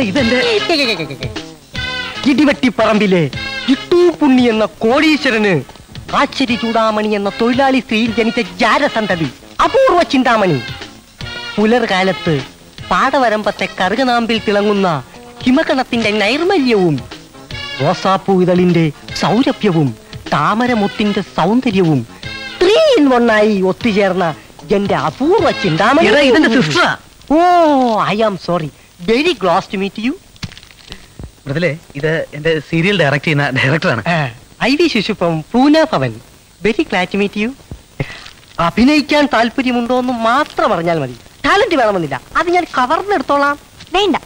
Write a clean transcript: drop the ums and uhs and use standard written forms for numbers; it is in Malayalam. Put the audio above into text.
ഇതെന്റെ ഇടിവെട്ടിപ്പറമ്പിലെ ഇട്ടൂ പുണ്ണി എന്ന കോടീശ്വരന് കാച്ചരി ചൂടാമണി എന്ന തൊഴിലാളി സ്ത്രീയിൽ ജനിച്ച ജാരസന്തതി അപൂർവ ചിന്താമണി. പുലർകാലത്ത് പാടവരമ്പത്തെ കറുകനാമ്പിൽ തിളങ്ങുന്ന ഹിമകണത്തിന്റെ നൈർമല്യവും റോസാപ്പൂ ഇതളിന്റെ സൗരഭ്യവും താമരമുത്തിന്റെ സൗന്ദര്യവും 3 in 1 ഒത്തുചേർന്ന എന്റെ അപൂർവ ചിന്താമണി. Oh, I am sorry. Very glad to meet you. മൃദുലേ, ഇത് എന്റെ സീരിയൽ ഡയറക്ട് ചെയ്യുന്ന ഡയറക്ടറാണ്. IV ശിശുപ്പം, പൂന ഭവൻ. Very glad to meet you. അഭിനയിക്കാൻ താല്പര്യമുണ്ടോ എന്ന് മാത്രം പറഞ്ഞാൽ മതി. ടാലന്റ് വേണമെന്നില്ല, അത് ഞാൻ കവർന്നെടുത്തോളാം. വേണ്ട.